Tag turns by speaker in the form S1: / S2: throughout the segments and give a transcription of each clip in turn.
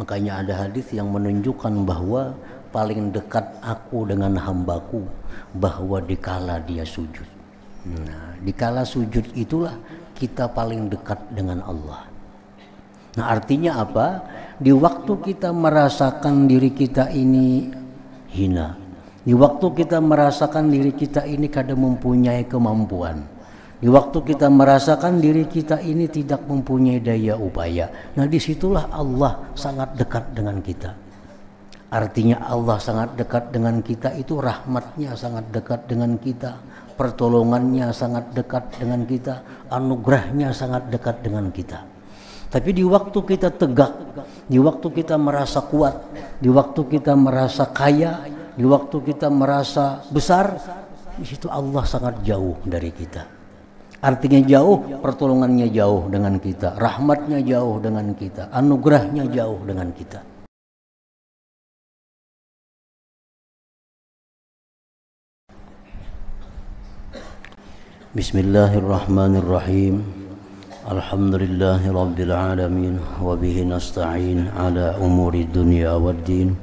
S1: Makanya ada hadis yang menunjukkan bahwa paling dekat aku dengan hambaku bahwa dikala dia sujud. Nah, dikala sujud itulah kita paling dekat dengan Allah. Nah, artinya apa? Di waktu kita merasakan diri kita ini hina, di waktu kita merasakan diri kita ini kadang mempunyai kemampuan, di waktu kita merasakan diri kita ini tidak mempunyai daya upaya, nah disitulah Allah sangat dekat dengan kita. Artinya Allah sangat dekat dengan kita itu rahmatnya sangat dekat dengan kita, pertolongannya sangat dekat dengan kita, anugerahnya sangat dekat dengan kita. Tapi di waktu kita tegak, di waktu kita merasa kuat, di waktu kita merasa kaya, di waktu kita merasa besar, di situ Allah sangat jauh dari kita. Artinya jauh, pertolongannya jauh dengan kita, rahmatnya jauh dengan kita, anugerahnya jauh dengan kita. Bismillahirrahmanirrahim. Alhamdulillahi rabbil alamin wa bihi nasta'in ala umuri dunya waddin.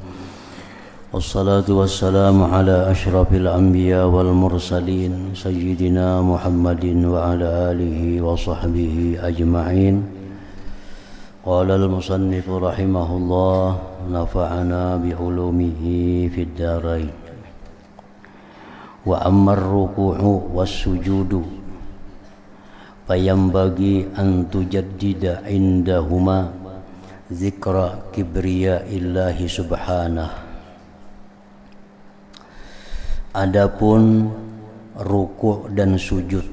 S1: Wassalatu wassalamu ala asyrafil anbiya wal mursalin sayyidina Muhammadin wa ala alihi wa sahbihi ajma'in. Qala al-musannif rahimahullah nafa'ana bi ulumihi fid darain. Wa amma ar-ruku'u was-sujudu fayambagi an tujaddida indahuma zikra kibriya illahi subhanah. Adapun ruku' dan sujud,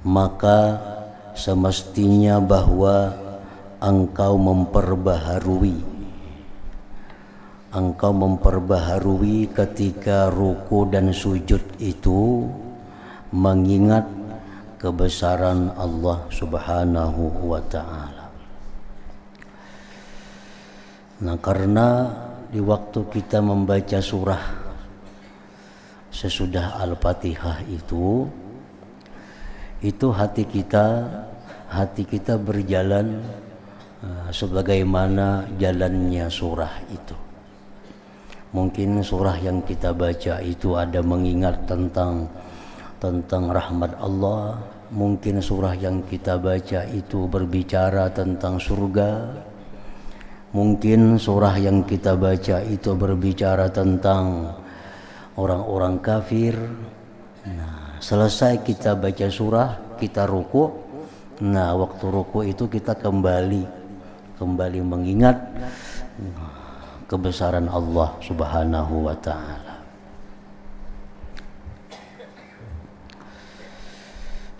S1: maka semestinya bahwa engkau memperbaharui ketika ruku dan sujud itu mengingat kebesaran Allah Subhanahu wa ta'ala. Nah, karena di waktu kita membaca surah sesudah Al-Fatihah itu hati kita berjalan sebagaimana jalannya surah itu. Mungkin surah yang kita baca itu ada mengingat tentang rahmat Allah. Mungkin surah yang kita baca itu berbicara tentang surga. Mungkin surah yang kita baca itu berbicara tentang orang-orang kafir. Nah, selesai kita baca surah, kita ruku'. Nah, waktu ruku' itu kita kembali mengingat kebesaran Allah Subhanahu wa ta'ala.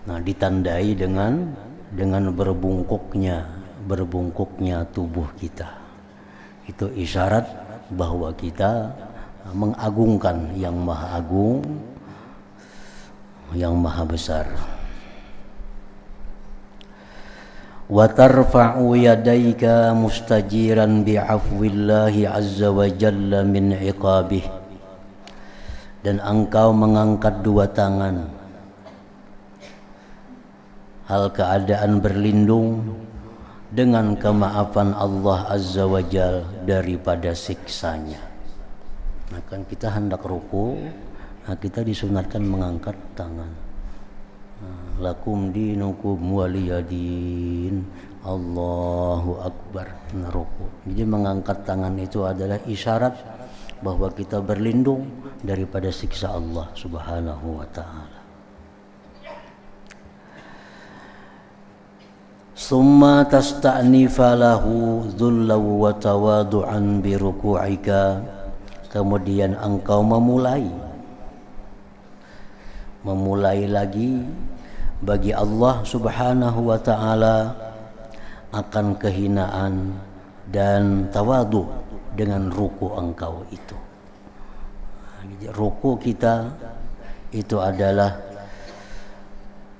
S1: Nah, ditandai dengan berbungkuknya tubuh kita. Itu isyarat bahwa kita mengagungkan yang maha agung, yang maha besar. Wa tarfa'u yadayka mustajiran bi'afwillahi azza wa jalla min iqabih. Dan engkau mengangkat dua tangan hal keadaan berlindung dengan kemaafan Allah azza wa jalla daripada siksanya. Nah, kan kita hendak ruku, nah kita disunatkan mengangkat tangan. Lakum dinukum waliyadin, Allahu akbar. Nah, ruku. Jadi mengangkat tangan itu adalah isyarat bahwa kita berlindung daripada siksa Allah Subhanahu wa ta'ala. Summa tasta'nifa lahu dhullan wa tawadu'an bi ruku'ika. Kemudian engkau memulai lagi bagi Allah Subhanahu wa ta'ala akan kehinaan dan tawadu dengan ruku engkau itu. Ruku kita itu adalah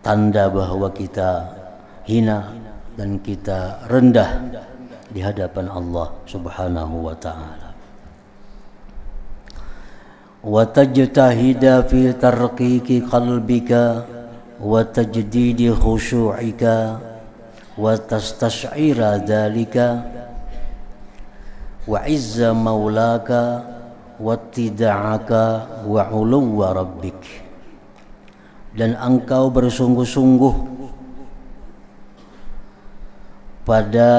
S1: tanda bahwa kita hina dan kita rendah di hadapan Allah Subhanahu wa ta'ala. Wa tajtahida fi tarqiqi qalbika wa tajdidi khushu'ika wa tastash'ira dzalika wa izza maulaka wa tida'aka wa uluwa rabbik, dan engkau bersungguh-sungguh pada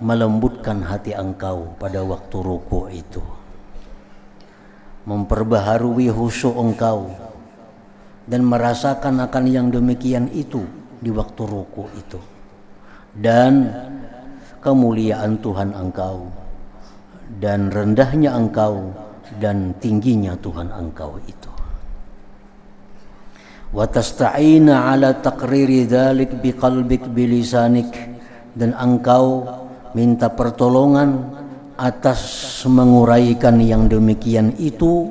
S1: melembutkan hati engkau pada waktu ruku' itu, memperbaharui khusyuk engkau dan merasakan akan yang demikian itu di waktu ruku' itu, dan kemuliaan Tuhan engkau dan rendahnya engkau dan tingginya Tuhan engkau itu. Wa tasta'ina ala taqriri dzalik biqalbik bilisanik, dan engkau minta pertolongan atas menguraikan yang demikian itu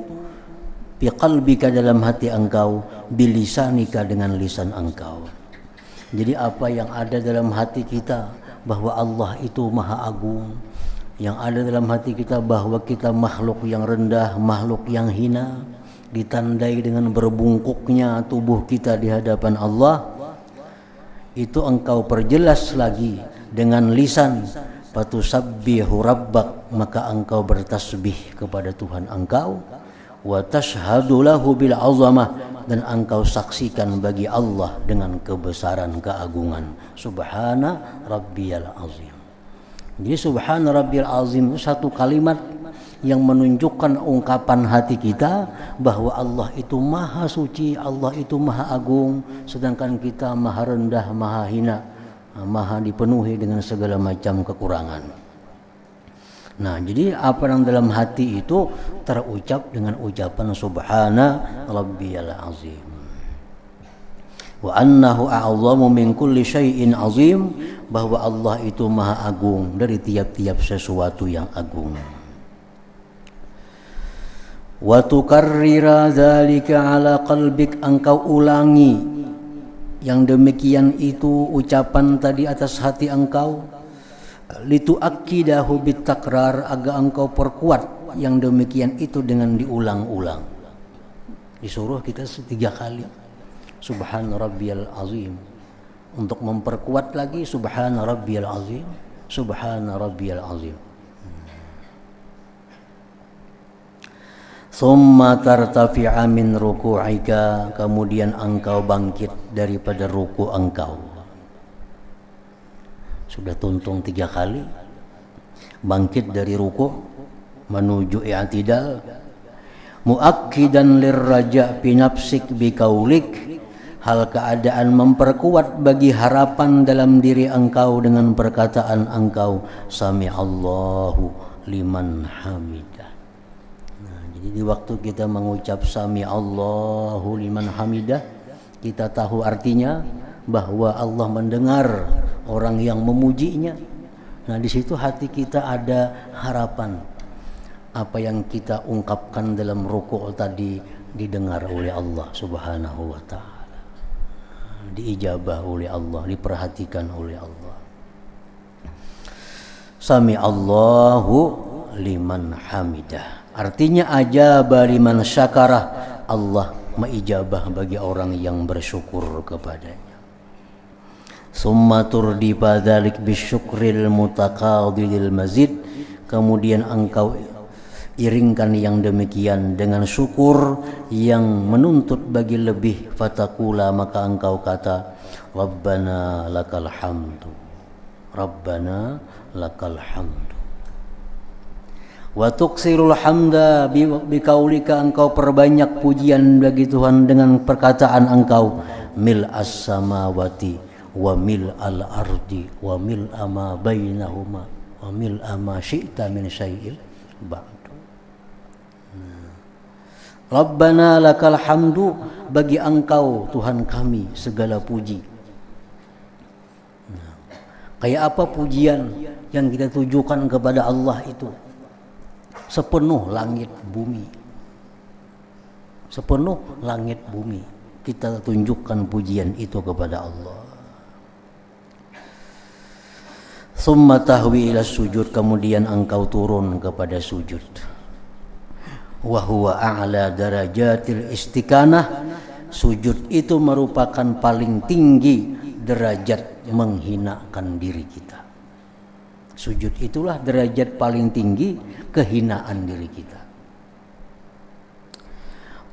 S1: biqalbika dalam hati engkau, bilisanika dengan lisan engkau. Jadi apa yang ada dalam hati kita bahwa Allah itu maha agung, yang ada dalam hati kita bahwa kita makhluk yang rendah, makhluk yang hina, ditandai dengan berbungkuknya tubuh kita di hadapan Allah, itu engkau perjelas lagi dengan lisan, fatusabbihu rabbak, maka engkau bertasbih kepada Tuhan engkau, wa tashhadu lahu bil azamah, dan engkau saksikan bagi Allah dengan kebesaran keagungan. Subhana rabbiyal azim. Jadi subhana rabbiyal azim itu satu kalimat yang menunjukkan ungkapan hati kita bahwa Allah itu maha suci, Allah itu maha agung, sedangkan kita maha rendah, maha hina, maha dipenuhi dengan segala macam kekurangan. Nah, jadi apa yang dalam hati itu terucap dengan ucapan subhana rabbiyal azim. Wa annahu a'zamu min kulli syai'in azim, bahwa Allah itu maha agung dari tiap-tiap sesuatu yang agung. Wa tukarrira dzalika ala qalbik, engkau ulangi yang demikian itu ucapan tadi atas hati engkau, litu'akkidahu bitakrar, agar engkau perkuat yang demikian itu dengan diulang-ulang. Disuruh kita 3 kali subhana rabbiyal azim, untuk memperkuat lagi subhana rabbiyal azim, subhana rabbiyal azim. Summa tartafi'a min ruku'ika, kemudian engkau bangkit daripada ruku' engkau. Sudah tuntung 3 kali, bangkit dari ruku' menuju i'tidal, muakkidan lirraja' fi nafsik biqaulik, hal keadaan memperkuat bagi harapan dalam diri engkau dengan perkataan engkau sami'allahu liman hamidah. Nah, jadi di waktu kita mengucap sami'allahu liman hamidah, kita tahu artinya bahwa Allah mendengar orang yang memujinya. Nah, di situ hati kita ada harapan apa yang kita ungkapkan dalam ruku' tadi didengar oleh Allah Subhanahu wa taala, diijabah oleh Allah, diperhatikan oleh Allah. Sami Allahu liman hamidah, artinya ajaba liman syakarah, Allah mengijabah bagi orang yang bersyukur kepadanya. Summa turdi badzalik bisyukril mutaqadidil mazid, kemudian engkau iringkan yang demikian dengan syukur yang menuntut bagi lebih. Fatakula, maka engkau kata Rabbana lakal hamdu, Rabbana lakal hamdu. Wa tuksirul hamda biqaulika, engkau perbanyak pujian bagi Tuhan dengan perkataan engkau mil as-samawati wa mil al-ardi wa mil ama bainahuma wa mil ama syi'ta min syai'il ba'du. Rabbana lakal hamdu, bagi engkau Tuhan kami segala puji. Kayak apa pujian yang kita tujukan kepada Allah itu? Sepenuh langit bumi, sepenuh langit bumi kita tunjukkan pujian itu kepada Allah. Summa tahwi ila sujud, kemudian engkau turun kepada sujud. Wa huwa a'la darajatil istiqanah, sujud itu merupakan paling tinggi derajat menghinakan diri kita. Sujud itulah derajat paling tinggi kehinaan diri kita.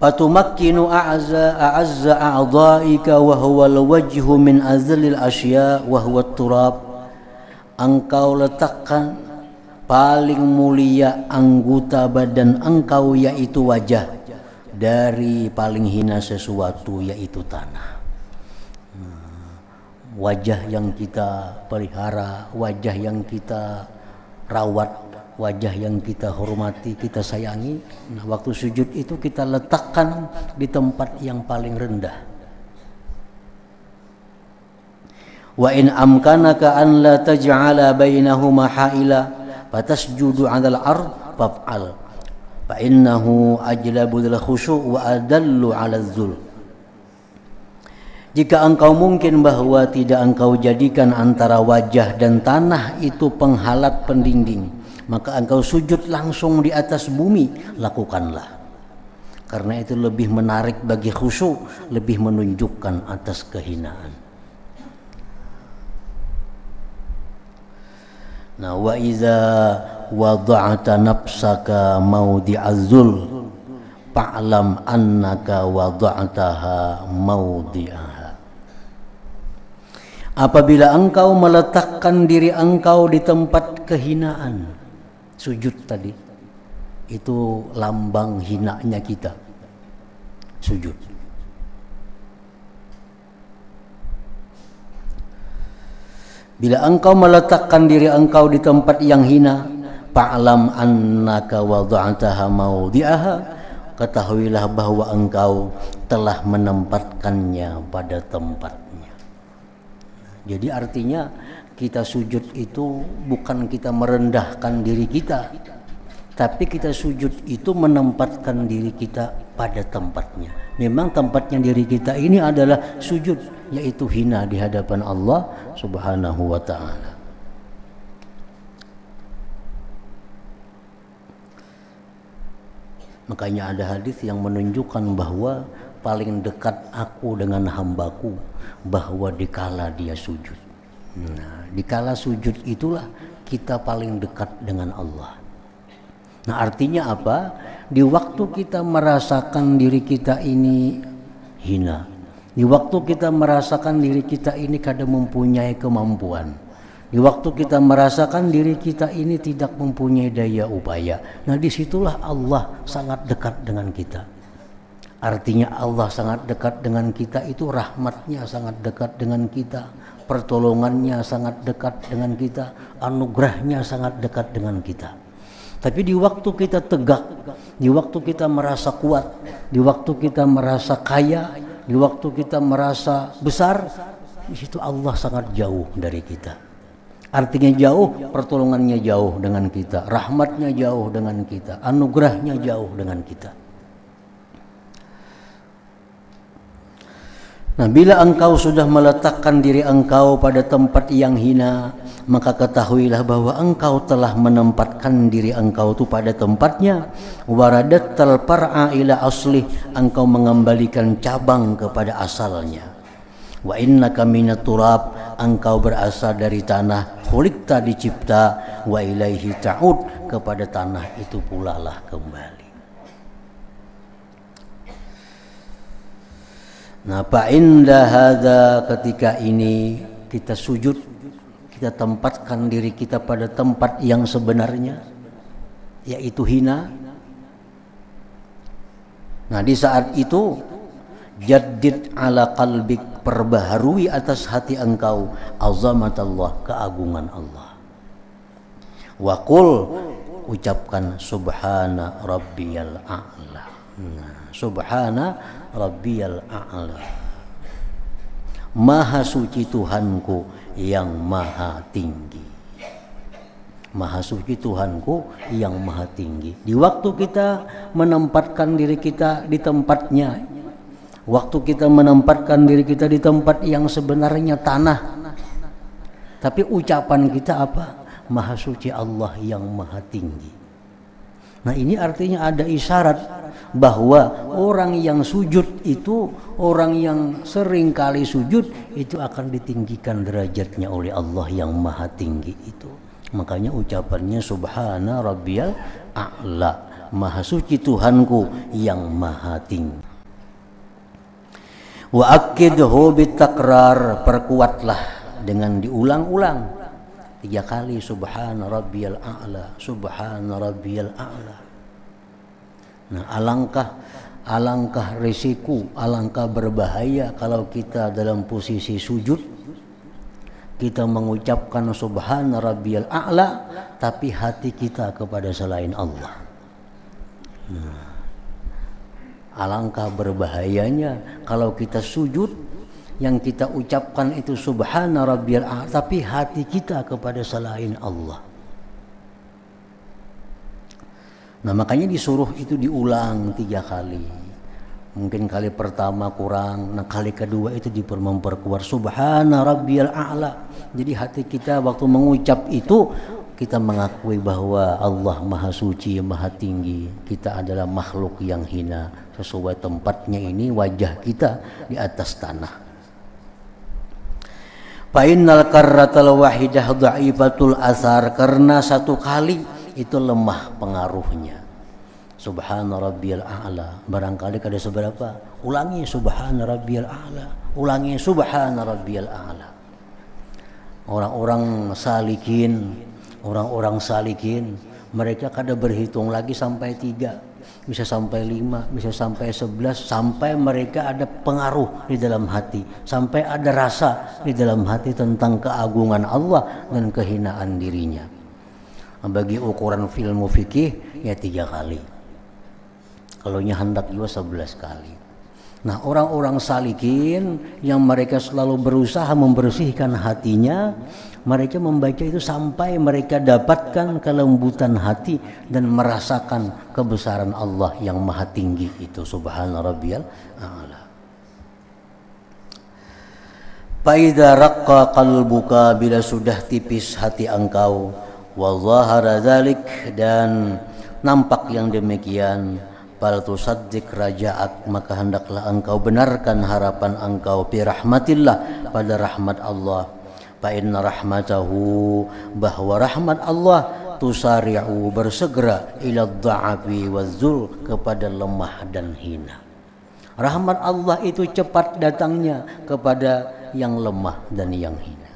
S1: Fatumakkinu a'azza a'dha'ika wa huwa al-wajhu min azlil asya wa huwa turab. Engkau letakkan paling mulia anggota badan engkau, yaitu wajah, dari paling hina sesuatu, yaitu tanah. Wajah yang kita pelihara, wajah yang kita rawat, wajah yang kita hormati, kita sayangi. Nah, waktu sujud itu kita letakkan di tempat yang paling rendah. Wa in amkanaka an la taj'ala bainahuma ha'ila fatasjudu 'alal ard faf'al fa innahu ajlabu lil khusyu' wa adallu 'alal dzul. Jika engkau mungkin bahwa tidak engkau jadikan antara wajah dan tanah itu penghalat pendinding, maka engkau sujud langsung di atas bumi, lakukanlah. Karena itu lebih menarik bagi khusyuk, lebih menunjukkan atas kehinaan. Nah, wa iza wada'ata nafsaka mawdi'azzul fa'lam annaka wada'taha mawdi'aha. Apabila engkau meletakkan diri engkau di tempat kehinaan, sujud tadi itu lambang hinanya kita. Sujud. Bila engkau meletakkan diri engkau di tempat yang hina, fa'lam annaka wada'taha mawdi'aha, ketahuilah bahwa engkau telah menempatkannya pada tempatnya. Jadi artinya kita sujud itu bukan kita merendahkan diri kita, tapi kita sujud itu menempatkan diri kita pada tempatnya. Memang tempatnya diri kita ini adalah sujud, yaitu hina di hadapan Allah Subhanahu wa ta'ala. Makanya ada hadis yang menunjukkan bahwa paling dekat aku dengan hambaku bahwa dikala dia sujud. Nah, dikala sujud itulah kita paling dekat dengan Allah. Nah, artinya apa? Di waktu kita merasakan diri kita ini hina, di waktu kita merasakan diri kita ini kadang mempunyai kemampuan, di waktu kita merasakan diri kita ini tidak mempunyai daya upaya, nah disitulah Allah sangat dekat dengan kita. Artinya Allah sangat dekat dengan kita itu rahmatnya sangat dekat dengan kita, pertolongannya sangat dekat dengan kita, anugerahnya sangat dekat dengan kita. Tapi di waktu kita tegak, di waktu kita merasa kuat, di waktu kita merasa kaya, di waktu kita merasa besar, di situ Allah sangat jauh dari kita. Artinya jauh, pertolongannya jauh dengan kita, rahmatnya jauh dengan kita, anugerahnya jauh dengan kita. Nah, bila engkau sudah meletakkan diri engkau pada tempat yang hina, maka ketahuilah bahwa engkau telah menempatkan diri engkau itu pada tempatnya. Waradattal par'a ila aslih, engkau mengembalikan cabang kepada asalnya. Wa innaka minat turab, engkau berasal dari tanah, khuliqta dicipta, wa ilaihi ta'ud, kepada tanah itu pula lah kembali. Nah, fa'inda hadza, ketika ini kita sujud, kita tempatkan diri kita pada tempat yang sebenarnya, yaitu hina. Nah, di saat itu jaddid ala qalbik, perbaharui atas hati engkau azamatallah, keagungan Allah. Wa qul, ucapkan subhana rabbiyal a'la. Nah, subhana rabbiyal a'la, maha suci Tuhanku yang maha tinggi. Maha suci Tuhanku yang maha tinggi. Di waktu kita menempatkan diri kita di tempatnya, waktu kita menempatkan diri kita di tempat yang sebenarnya tanah, tapi ucapan kita apa? Maha suci Allah yang maha tinggi. Nah ini artinya ada isyarat bahwa orang yang sujud itu, orang yang sering kali sujud itu akan ditinggikan derajatnya oleh Allah yang maha tinggi itu. Makanya ucapannya subhana rabbiyal a'la, maha suci Tuhanku yang maha tinggi. Wa akidhu bitakrar, perkuatlah dengan diulang-ulang 3 kali subhana rabbiyal a'la, subhana rabbiyal a'la. Nah, alangkah risiko, alangkah berbahaya kalau kita dalam posisi sujud kita mengucapkan subhana rabbiyal a'la tapi hati kita kepada selain Allah. Nah, alangkah berbahayanya kalau kita sujud yang kita ucapkan itu subhana rabbiyal a'la tapi hati kita kepada selain Allah. Nah makanya disuruh itu diulang 3 kali. Mungkin kali pertama kurang, nah kali kedua itu memperkuat subhana rabbiyal a'la. Jadi hati kita waktu mengucap itu kita mengakui bahwa Allah maha suci, maha tinggi. Kita adalah makhluk yang hina. Sesuai tempatnya ini wajah kita di atas tanah. Fa'innal karratal wahidah dha'ifatul asar, karena 1 kali itu lemah pengaruhnya. Subhana rabbiyal a'la, barangkali kada seberapa, ulangi subhana rabbiyal a'la, ulangi subhana rabbiyal a'la. Orang-orang salikin mereka kada berhitung lagi sampai 3, bisa sampai 5, bisa sampai 11, sampai mereka ada pengaruh di dalam hati, sampai ada rasa di dalam hati tentang keagungan Allah dan kehinaan dirinya. Bagi ukuran ilmu fikih ya 3 kali. Kalau hendak juga 11 kali. Nah orang-orang salikin yang mereka selalu berusaha membersihkan hatinya, mereka membaca itu sampai mereka dapatkan kelembutan hati dan merasakan kebesaran Allah yang maha tinggi itu subhana rabbiyal a'la. Faidza raqqa qalbuka, bila sudah tipis hati engkau, wa zahara dzalik, dan nampak yang demikian, fal tusaddiq raja'ak, maka hendaklah engkau benarkan harapan engkau bi rahmatillah, pada rahmat Allah. Fa inna rahmatahu, bahwa rahmat Allah, tusari'u, bersegera, ila dha'afi wazzul, kepada lemah dan hina. Rahmat Allah itu cepat datangnya kepada yang lemah dan yang hina.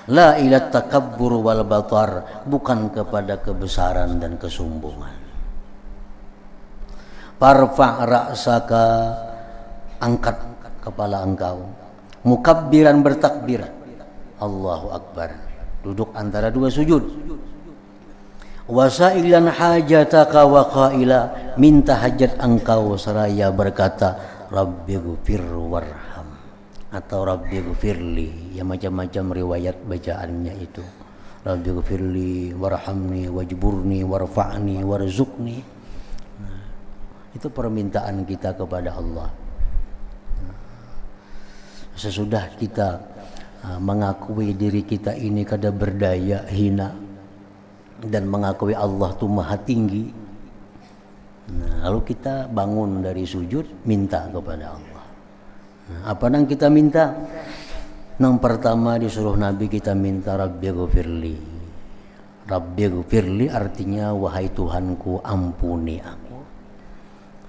S1: La ila takabbur wal batar, bukan kepada kebesaran dan kesombongan. Farfa' ra'saka, angkat kepala engkau, mukabbiran, bertakbir, Allahu Akbar, duduk antara 2 sujud. Wasailan hajataka wa qaila, minta hajat engkau seraya berkata rabbighfir warham atau rabbighfirli, ya macam-macam riwayat bacaannya itu. Rabbighfirli warhamni wajburni warfa'ni warzuqni. Nah, itu permintaan kita kepada Allah. Sesudah kita mengakui diri kita ini kada berdaya, hina, dan mengakui Allah itu maha tinggi, nah, lalu kita bangun dari sujud minta kepada Allah. Nah, apa yang kita minta? Yang pertama disuruh Nabi kita minta rabbighfirli. Rabbighfirli artinya wahai Tuhanku, ampuni aku.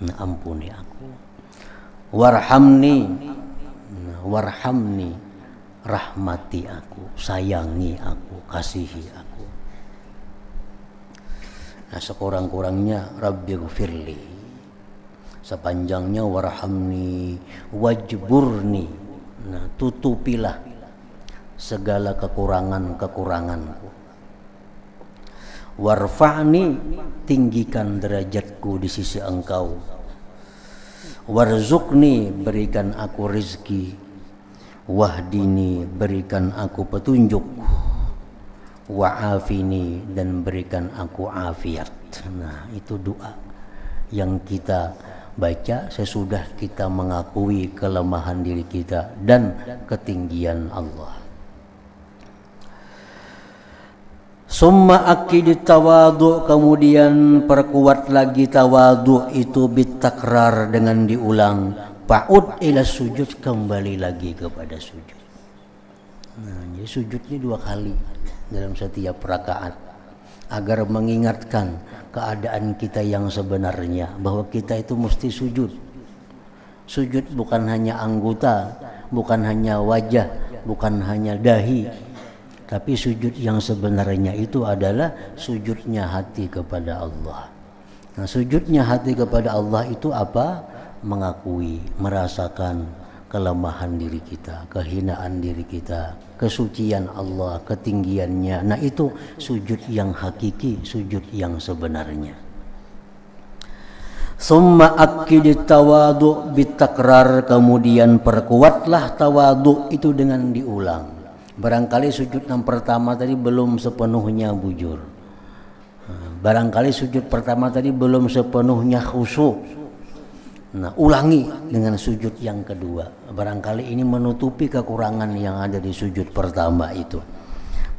S1: Nah, ampuni aku. Warhamni. Nah, warhamni, rahmati aku, sayangi aku, kasihi aku. Nah, sekurang-kurangnya rabbighfirli. Sepanjangnya warhamni wajburni. Nah, tutupilah segala kekurangan-kekuranganku. Warfa'ni, tinggikan derajatku di sisi engkau. Warzuqni, berikan aku rizki. Wahdini, berikan aku petunjuk. Wa'afini, dan berikan aku afiat. Nah, itu doa yang kita baca sesudah kita mengakui kelemahan diri kita dan ketinggian Allah. Summa akid tawadu, kemudian perkuat lagi tawadu itu bitakrar dengan diulang. Pa'ud ila sujud, kembali lagi kepada sujud. Nah, jadi sujudnya 2 kali dalam setiap rakaat agar mengingatkan keadaan kita yang sebenarnya, bahwa kita itu mesti sujud. Sujud bukan hanya anggota, bukan hanya wajah, bukan hanya dahi, tapi sujud yang sebenarnya itu adalah sujudnya hati kepada Allah. Nah, sujudnya hati kepada Allah itu apa? Mengakui, merasakan kelemahan diri kita, kehinaan diri kita, kesucian Allah, ketinggiannya. Nah, itu sujud yang hakiki, sujud yang sebenarnya. Summa akid tawadu bitakrar, kemudian perkuatlah tawadu itu dengan diulang. Barangkali sujud yang pertama tadi belum sepenuhnya bujur. Barangkali sujud pertama tadi belum sepenuhnya khusyuk. Nah, ulangi dengan sujud yang kedua. Barangkali ini menutupi kekurangan yang ada di sujud pertama itu.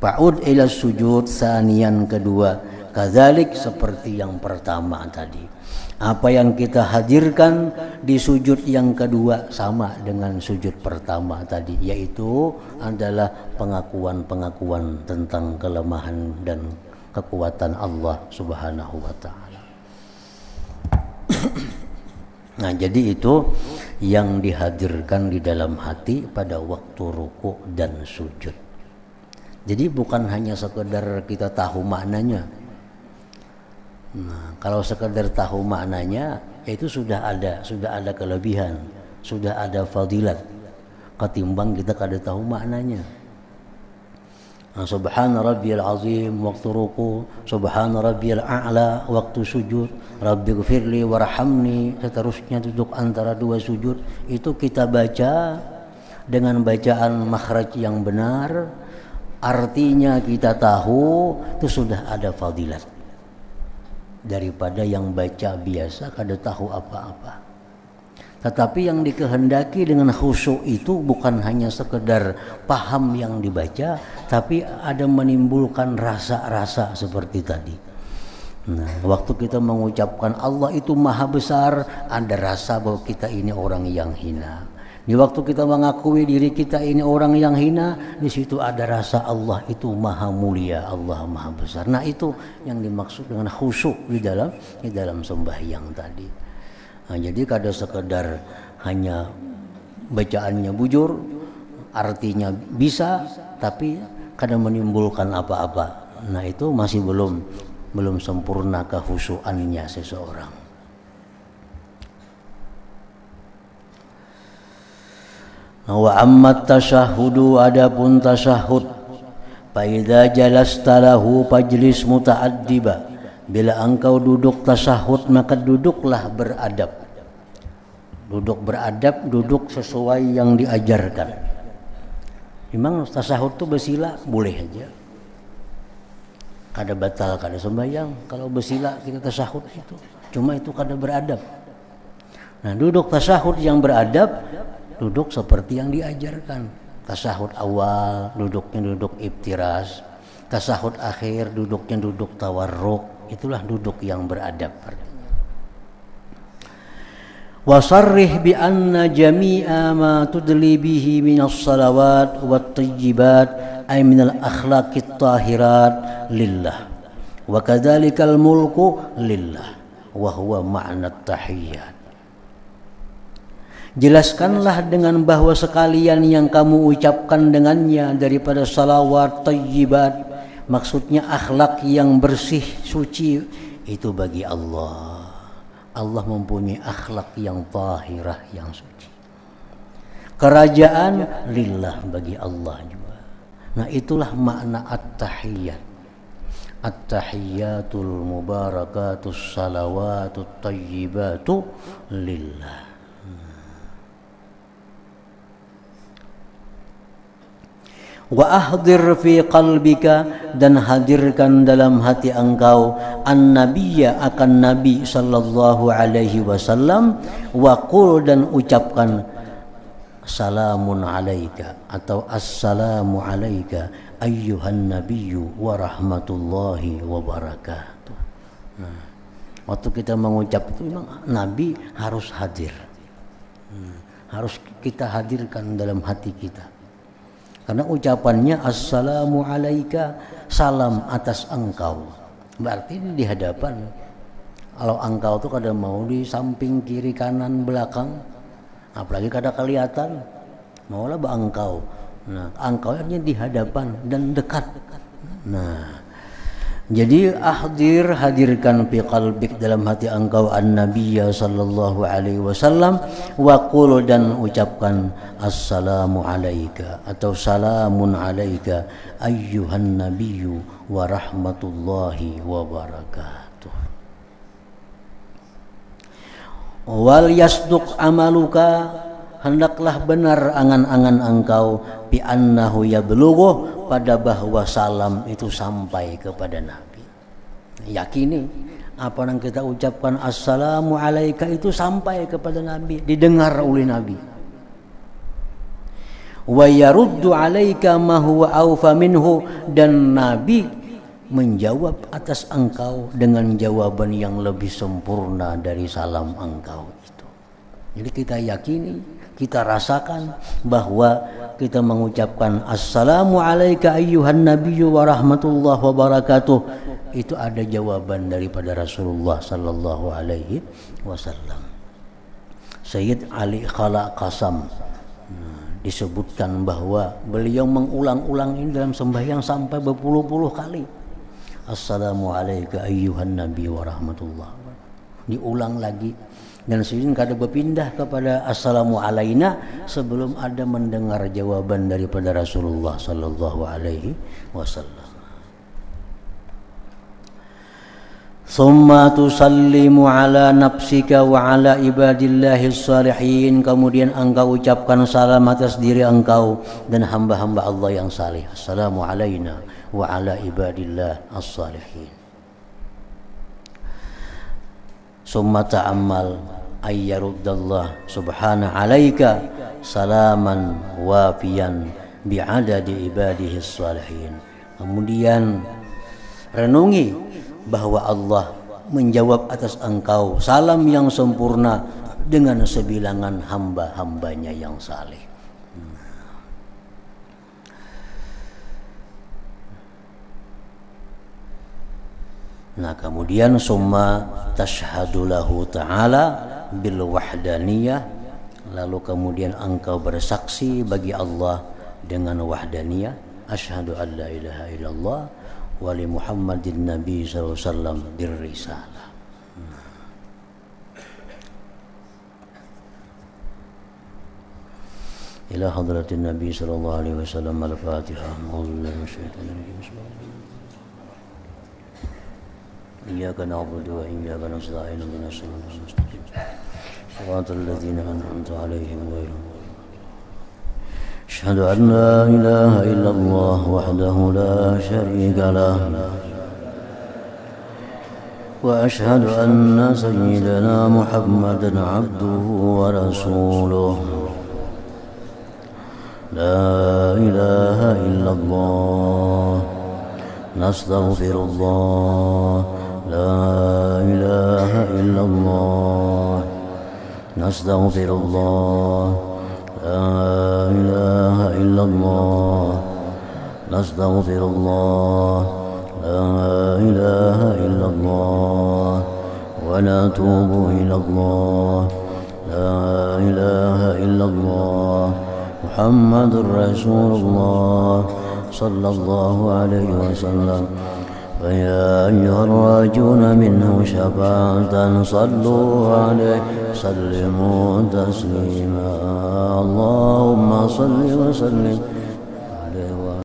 S1: Fa'ud ila sujud sanian, kedua. Kadzalik, seperti yang pertama tadi. Apa yang kita hadirkan di sujud yang kedua sama dengan sujud pertama tadi, yaitu adalah pengakuan-pengakuan tentang kelemahan dan kekuatan Allah Subhanahu wa ta'ala. Nah, jadi itu yang dihadirkan di dalam hati pada waktu ruku dan sujud. Jadi bukan hanya sekedar kita tahu maknanya. Nah, kalau sekedar tahu maknanya, itu sudah ada kelebihan, sudah ada fadilat ketimbang kita kada tahu maknanya. Nah, subhana rabbiyal azim waktu ruku, subhana rabbiyal a'la waktu sujud, rabbighfirli warhamni, seterusnya duduk antara 2 sujud, itu kita baca dengan bacaan makhraj yang benar, artinya kita tahu, itu sudah ada fadilat daripada yang baca biasa kada tahu apa-apa. Tetapi yang dikehendaki dengan khusyuk itu bukan hanya sekedar paham yang dibaca, tapi ada menimbulkan rasa-rasa seperti tadi. Nah, waktu kita mengucapkan Allah itu maha besar, ada rasa bahwa kita ini orang yang hina. Di waktu kita mengakui diri kita ini orang yang hina, di situ ada rasa Allah itu maha mulia, Allah maha besar. Nah, itu yang dimaksud dengan khusyuk di dalam sembahyang tadi. Nah, jadi kada sekedar hanya bacaannya bujur, artinya bisa, tapi kada menimbulkan apa-apa. Nah, itu masih belum sempurna kehusyuannya seseorang. Wa amma tasyahhudu, adapun tasyahhud, fa idza jalasta lahu fajlis muta'addiba, bila engkau duduk tasyahud maka duduklah beradab. Duduk beradab, duduk sesuai yang diajarkan. Memang tasyahud itu bersila boleh aja, kada batal, kada sembahyang kalau bersila kita tasyahud itu. Cuma itu kada beradab. Nah, duduk tasyahud yang beradab, duduk seperti yang diajarkan. Tasyahud awal duduknya duduk iftiras, tasyahud akhir duduknya duduk tawarruk. Itulah duduk yang beradab. Wasarrih bi anna jami'a ma tudli bihi minas salawat wat tayyibat ay minal akhlaqit tahirat lillah wa kadzalikal mulku lillah wa huwa ma'na tahiyyat. Jelaskanlah dengan bahwa sekalian yang kamu ucapkan dengannya daripada salawat tayyibat, maksudnya akhlak yang bersih, suci, itu bagi Allah. Allah mempunyai akhlak yang tahirah, yang suci. Kerajaan lillah, bagi Allah juga. Nah, itulah makna at-tahiyyat. At-tahiyyatul mubarakatus salawatut tayyibatu lillah. Wa ahdir fi qalbika, dan hadirkan dalam hati engkau an-nabiyya, akan Nabi sallallahu alaihi wasallam, wa qul, dan ucapkan salamun alaika atau assalamu alaika ayyuhan nabiyyu wa rahmatullahi wa barakatuh. Nah, waktu kita mengucap itu memang Nabi harus hadir, harus kita hadirkan dalam hati kita, karena ucapannya assalamu alaika, salam atas engkau, berarti di hadapan. Kalau engkau tuh kadang mau di samping, kiri, kanan, belakang, apalagi kadang kelihatan, maulah engkau. Nah, engkau artinya di hadapan dan dekat. Nah, jadi hadirkan fi qalbik, dalam hati engkau an-nabiyya sallallahu alaihi wasallam, wa qul, dan ucapkan assalamu alaika atau salamun alaika ayyuhan nabiyyu wa rahmatullahi wa barakatuh. Wal yasduq amaluka, hendaklah benar angan-angan engkau, bi annahu yablughu, pada bahwa salam itu sampai kepada Nabi. Yakini apa yang kita ucapkan assalamu alaika itu sampai kepada Nabi, didengar oleh Nabi. Wa yaruddu alaika ma huwa awfa minhu, dan Nabi menjawab atas engkau dengan jawaban yang lebih sempurna dari salam engkau itu. Jadi kita yakini, kita rasakan bahwa kita mengucapkan assalamu alaika ayyuhan nabiyyu wa rahmatullahi wa barakatuh, itu ada jawaban daripada Rasulullah sallallahu alaihi wasallam. Sayyid Ali Khala Qasam disebutkan bahwa beliau mengulang-ulang ini dalam sembahyang sampai berpuluh-puluh kali. Assalamu alaika ayyuhan nabi wa rahmatullah, diulang lagi, dan sehingga kada berpindah kepada assalamu alaina sebelum ada mendengar jawaban daripada Rasulullah sallallahu alaihi wasallam. Summa tusallimu ala nafsika wa ala ibadillahi salihin, kemudian engkau ucapkan salam atas diri engkau dan hamba-hamba Allah yang saleh. Assalamu alaina wa ala ibadillah as-salihin. Summa ta'ammal ayyaruddallah subhanahu alaika salaman wafiyan bi'adadi ibadihi as-salihin. Kemudian renungi bahwa Allah menjawab atas engkau salam yang sempurna dengan sebilangan hamba-hambanya yang saleh. Nah, kemudian summa tashhadu lahu ta'ala bil wahdaniyah, lalu kemudian engkau bersaksi bagi Allah dengan wahdaniyah, asyhadu an la ilaha illallah wa li Muhammadin nabi sallallahu alaihi wasallam birrisalah. Ila hadratin nabi sallallahu alaihi wasallam al-Fatihah. Iyyaka na'budu wa iyyaka nasta'in ihdinas siratal mustaqim siratal ladzina an'amta 'alaihim ghairil maghdubi. Asyhadu an la ilaha illallah wahdahu la syarika lah wa asyhadu anna sayyidana Muhammadan 'abduhu wa rasuluh. La ilaha illallah nastaghfirullah. La ilaha illallah nastaghfirullah. La ilaha illallah nastaghfirullah. La ilaha illallah wa natubu ilallah. La ilaha illallah Muhammadur Rasulullah sallallahu alaihi wasallam. فيا أيها الراجون منه شفاعة صلوا عليه سلموا تسليما. اللهم صل وسلم